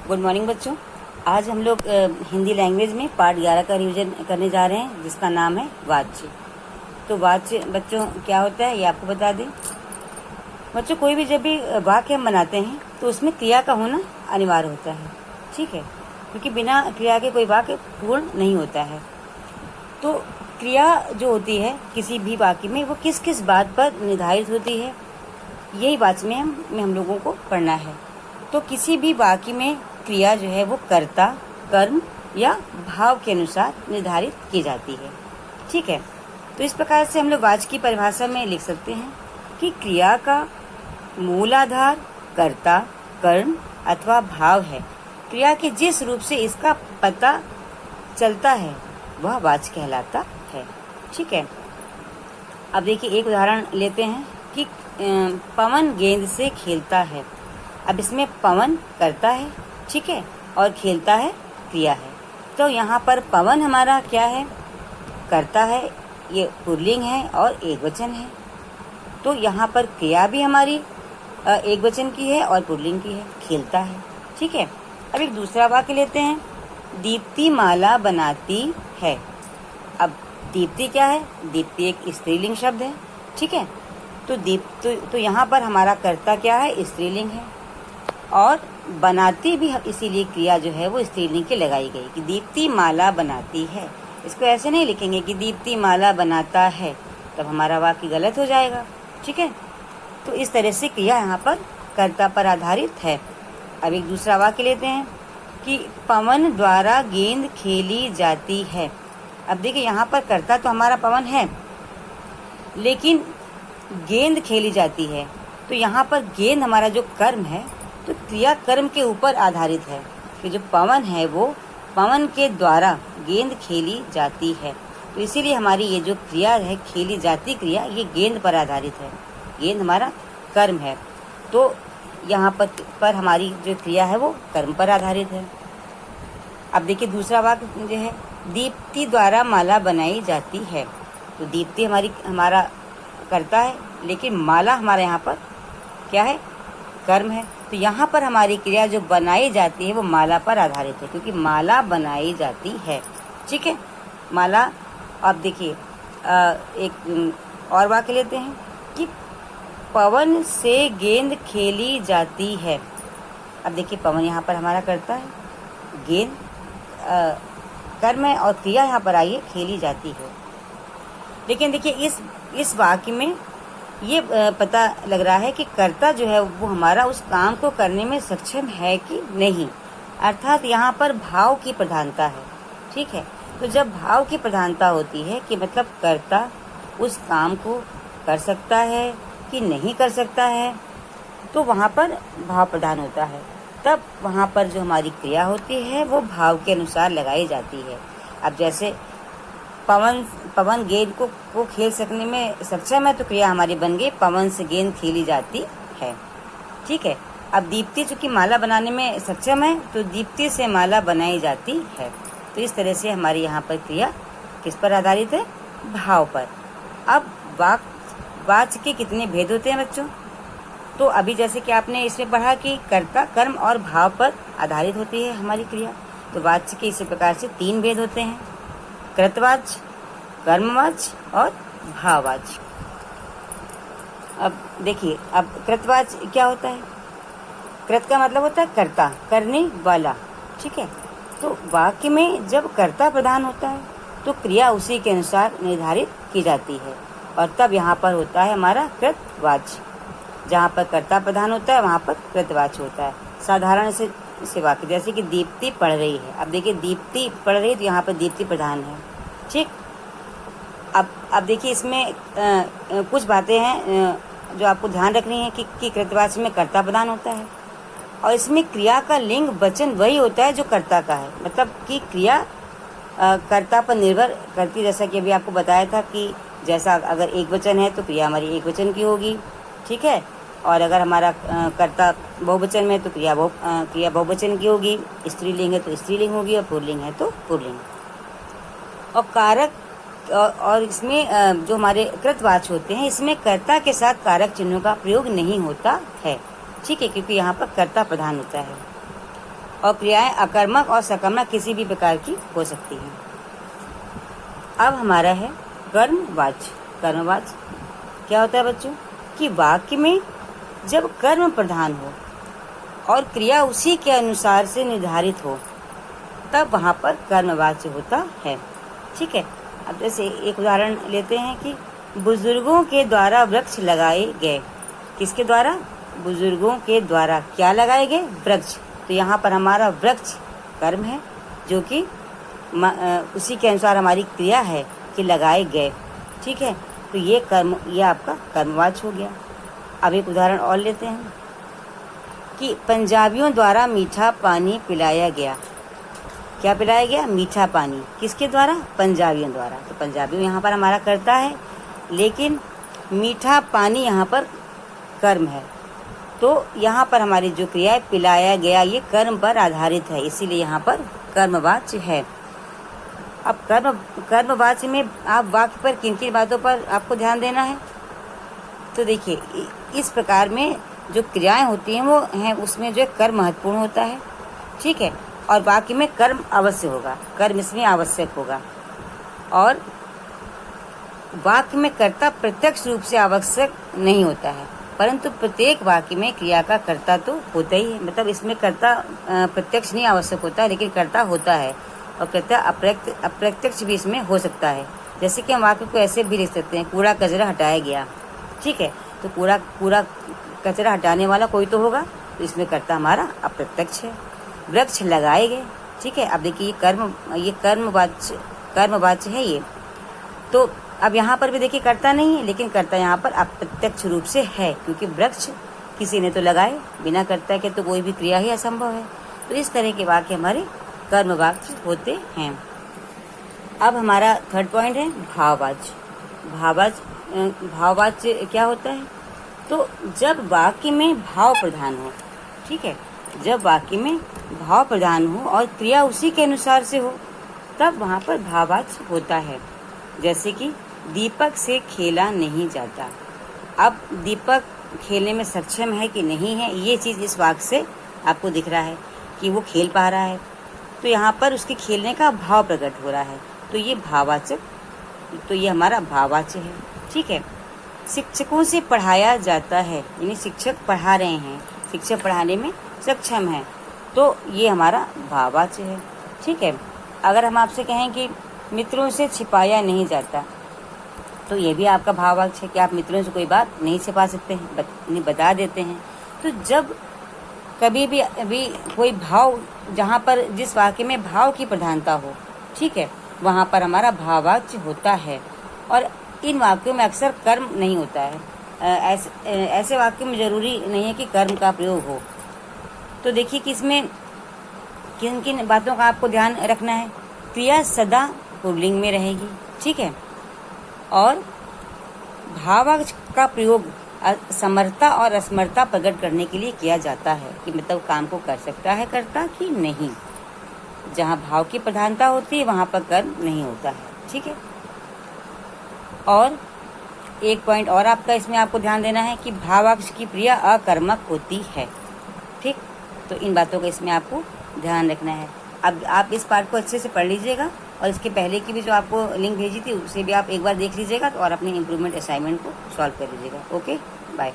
Good morning बच्चों। आज हम लोग हिंदी लैंग्वेज में पार्ट 11 का रिवीजन करने जा रहे हैं, जिसका नाम है वाच्य। तो वाच्य बच्चों क्या होता है ये आपको बता दें। बच्चों कोई भी जब भी वाक्य हम बनाते हैं तो उसमें क्रिया का होना अनिवार्य होता है, ठीक है, क्योंकि बिना क्रिया के कोई वाक्य पूर्ण नहीं होता है। तो क्रिया जो होती है किसी भी वाक्य में वो किस किस बात पर निर्धारित होती है, यही वाच्य में हम लोगों को पढ़ना है। तो किसी भी वाक्य में क्रिया जो है वो कर्ता, कर्म या भाव के अनुसार निर्धारित की जाती है, ठीक है। तो इस प्रकार से हम लोग वाच्य की परिभाषा में लिख सकते हैं कि क्रिया का मूल आधार कर्ता, कर्म अथवा भाव है। क्रिया के जिस रूप से इसका पता चलता है वह वाच्य कहलाता है, ठीक है। अब देखिए एक उदाहरण लेते हैं कि पवन गेंद से खेलता है। अब इसमें पवन करता है, ठीक है, और खेलता है क्रिया है। तो यहाँ पर पवन हमारा क्या है, करता है, ये पुल्लिंग है और एकवचन है। तो यहाँ पर क्रिया भी हमारी एकवचन की है और पुल्लिंग की है, खेलता है, ठीक है। अब एक दूसरा वाक्य लेते हैं, दीप्ति माला बनाती है। अब दीप्ति क्या है, दीप्ति एक स्त्रीलिंग शब्द है, ठीक है। तो यहाँ पर हमारा कर्ता क्या है, स्त्रीलिंग है, और बनाती भी इसीलिए क्रिया जो है वो स्त्रीलिंग की लगाई गई कि दीप्ति माला बनाती है। इसको ऐसे नहीं लिखेंगे कि दीप्ति माला बनाता है, तब हमारा वाक्य गलत हो जाएगा, ठीक है। तो इस तरह से क्रिया यहाँ पर कर्ता पर आधारित है। अब एक दूसरा वाक्य लेते हैं कि पवन द्वारा गेंद खेली जाती है। अब देखिए यहाँ पर कर्ता तो हमारा पवन है, लेकिन गेंद खेली जाती है। तो यहाँ पर गेंद हमारा जो कर्म है, तो क्रिया कर्म के ऊपर आधारित है कि जो पवन है वो पवन के द्वारा गेंद खेली जाती है। तो इसीलिए हमारी ये जो क्रिया है, खेली जाती क्रिया, ये गेंद पर आधारित है। गेंद हमारा कर्म है, तो यहाँ पर हमारी जो क्रिया है वो कर्म पर आधारित है। अब देखिए दूसरा वाक्य जो है, दीप्ति द्वारा माला बनाई जाती है। तो दीप्ति हमारा करता है, लेकिन माला हमारे यहाँ पर क्या है, कर्म है। तो यहाँ पर हमारी क्रिया जो बनाई जाती है वो माला पर आधारित है, क्योंकि माला बनाई जाती है, ठीक है, माला। अब देखिए एक और वाक्य लेते हैं कि पवन से गेंद खेली जाती है। अब देखिए पवन यहाँ पर हमारा करता है, गेंद कर्म है, और क्रिया यहाँ पर आई है खेली जाती है। लेकिन देखिए इस वाक्य में ये पता लग रहा है कि कर्ता जो है वो हमारा उस काम को करने में सक्षम है कि नहीं, अर्थात यहाँ पर भाव की प्रधानता है, ठीक है। तो जब भाव की प्रधानता होती है कि मतलब कर्ता उस काम को कर सकता है कि नहीं कर सकता है, तो वहाँ पर भाव प्रधान होता है। तब वहाँ पर जो हमारी क्रिया होती है वो भाव के अनुसार लगाई जाती है। अब जैसे पवन गेंद को खेल सकने में सक्षम है, तो क्रिया हमारी बन गई पवन से गेंद खेली जाती है, ठीक है। अब दीप्ति चूंकि माला बनाने में सक्षम है, तो दीप्ति से माला बनाई जाती है। तो इस तरह से हमारी यहाँ पर क्रिया किस पर आधारित है, भाव पर। अब वाच्य के कितने भेद होते हैं बच्चों, तो अभी जैसे कि आपने इसमें पढ़ा कि कर्ता, कर्म और भाव पर आधारित होती है हमारी क्रिया। तो वाच्य के इसी प्रकार से 3 भेद होते हैं, कृतवाच्य, कर्मवाच्य और भाववाच्य। अब देखिए, अब कृतवाच्य क्या होता है, कृत का मतलब होता है कर्ता, करने वाला, ठीक है। तो वाक्य में जब कर्ता प्रधान होता है तो क्रिया उसी के अनुसार निर्धारित की जाती है, और तब यहाँ पर होता है हमारा कृतवाच्य। जहाँ पर कर्ता प्रधान होता है वहाँ पर कृतवाच्य होता है। साधारण से वाक्य जैसे कि दीप्ति पढ़ रही है। अब देखिए दीप्ति पढ़ रही है, तो यहाँ पर दीप्ति प्रधान है, ठीक। अब देखिए इसमें कुछ बातें हैं जो आपको ध्यान रखनी है कि कृतवाच्य में कर्ता प्रधान होता है, और इसमें क्रिया का लिंग वचन वही होता है जो कर्ता का है। मतलब कि क्रिया कर्ता पर निर्भर करती, जैसा कि अभी आपको बताया था कि जैसा अगर एक वचन है तो क्रिया हमारी एक वचन की होगी, ठीक है, और अगर हमारा कर्ता बहुवचन में तो क्रिया बहुवचन की होगी, स्त्रीलिंग है तो स्त्रीलिंग होगी, और पुल्लिंग है तो पुल्लिंग। और कारक और इसमें जो हमारे कृतवाच्य होते हैं, इसमें कर्ता के साथ कारक चिन्हों का प्रयोग नहीं होता है, ठीक है, क्योंकि यहाँ पर कर्ता प्रधान होता है। और क्रियाएं अकर्मक और सकर्मक किसी भी प्रकार की हो सकती हैं। अब हमारा है कर्मवाच्य। कर्मवाच्य क्या होता है बच्चों कि वाक्य में जब कर्म प्रधान हो और क्रिया उसी के अनुसार से निर्धारित हो तब वहाँ पर कर्मवाच्य होता है। ठीक है, अब जैसे एक उदाहरण लेते हैं कि बुजुर्गों के द्वारा वृक्ष लगाए गए। किसके द्वारा? बुजुर्गों के द्वारा क्या लगाए गए? वृक्ष। तो यहाँ पर हमारा वृक्ष कर्म है जो कि उसी के अनुसार हमारी क्रिया है कि लगाए गए। ठीक है, तो ये आपका कर्मवाच्य हो गया। अब एक उदाहरण और लेते हैं कि पंजाबियों द्वारा मीठा पानी पिलाया गया। क्या पिलाया गया? मीठा पानी। किसके द्वारा? पंजाबियों द्वारा। तो पंजाबियों यहाँ पर हमारा कर्ता है, लेकिन मीठा पानी यहाँ पर कर्म है। तो यहाँ पर हमारी जो क्रिया है पिलाया गया, ये कर्म पर आधारित है, इसीलिए यहाँ पर कर्मवाच्य है। अब कर्मवाच्य में आप वाक्य पर किन किन बातों पर आपको ध्यान देना है? तो देखिए, इस प्रकार में जो क्रियाएं होती हैं वो हैं, उसमें जो कर्म महत्वपूर्ण होता है। ठीक है, और वाक्य में कर्म अवश्य होगा, कर्म इसमें आवश्यक होगा। और वाक्य में कर्ता प्रत्यक्ष रूप से आवश्यक नहीं होता है, परंतु प्रत्येक वाक्य में क्रिया का कर्ता तो होता ही है। मतलब इसमें कर्ता प्रत्यक्ष नहीं आवश्यक होता, लेकिन कर्ता होता है, और कर्ता अप्रत्यक्ष भी इसमें हो सकता है। जैसे कि हम वाक्य को ऐसे भी लिख सकते हैं, कूड़ा कचरा हटाया गया। ठीक है, तो कूड़ा कचरा हटाने वाला कोई तो होगा, तो इसमें कर्ता हमारा अप्रत्यक्ष है। वृक्ष लगाए गए। ठीक है, अब देखिए ये कर्मवाच्य है ये। तो अब यहाँ पर भी देखिए कर्ता नहीं है, लेकिन कर्ता यहाँ पर अप्रत्यक्ष रूप से है, क्योंकि वृक्ष किसी ने तो लगाए, बिना कर्ता के तो कोई भी क्रिया ही असंभव है। तो इस तरह के वाक्य हमारे कर्मवाच्य होते हैं। अब हमारा थर्ड पॉइंट है भाववाच्य। भाववाच्य क्या होता है? तो जब वाक्य में भाव प्रधान हो। ठीक है, जब वाक्य में भाव प्रधान हो और क्रिया उसी के अनुसार से हो तब वहाँ पर भाववाच्य होता है। जैसे कि दीपक से खेला नहीं जाता। अब दीपक खेलने में सक्षम है कि नहीं है, ये चीज़ इस वाक्य से आपको दिख रहा है कि वो खेल पा रहा है, तो यहाँ पर उसके खेलने का भाव प्रकट हो रहा है, तो ये भाववाचक, तो ये हमारा भाववाच्य है। ठीक है, शिक्षकों से पढ़ाया जाता है, यानी शिक्षक पढ़ा रहे हैं, शिक्षक पढ़ाने में सक्षम है, तो ये हमारा भाववाच्य है। ठीक है, अगर हम आपसे कहें कि मित्रों से छिपाया नहीं जाता, तो ये भी आपका भाववाच्य है कि आप मित्रों से कोई बात नहीं छिपा सकते हैं, बता देते हैं। तो जब कभी भी कोई भाव, जहाँ पर जिस वाक्य में भाव की प्रधानता हो, ठीक है, वहाँ पर हमारा भाववाच्य होता है। और इन वाक्यों में अक्सर कर्म नहीं होता है। ऐसे वाक्यों में जरूरी नहीं है कि कर्म का प्रयोग हो। तो देखिए कि इसमें किन किन बातों का आपको ध्यान रखना है। क्रिया सदा पुल्लिंग में रहेगी। ठीक है, और भाववाच्य का प्रयोग समर्थता और असमर्थता प्रकट करने के लिए किया जाता है, कि मतलब काम को कर सकता है कर्ता कि नहीं। जहाँ भाव की प्रधानता होती है वहाँ पर कर्म नहीं होता है। ठीक है, और एक पॉइंट और आपका इसमें आपको ध्यान देना है कि भाववाच्य की क्रिया अकर्मक होती है। ठीक, तो इन बातों का इसमें आपको ध्यान रखना है। अब आप इस पार्ट को अच्छे से पढ़ लीजिएगा, और इसके पहले की भी जो आपको लिंक भेजी थी उसे भी आप एक बार देख लीजिएगा, और अपने इम्प्रूवमेंट असाइनमेंट को सॉल्व कर लीजिएगा। Okay, bye.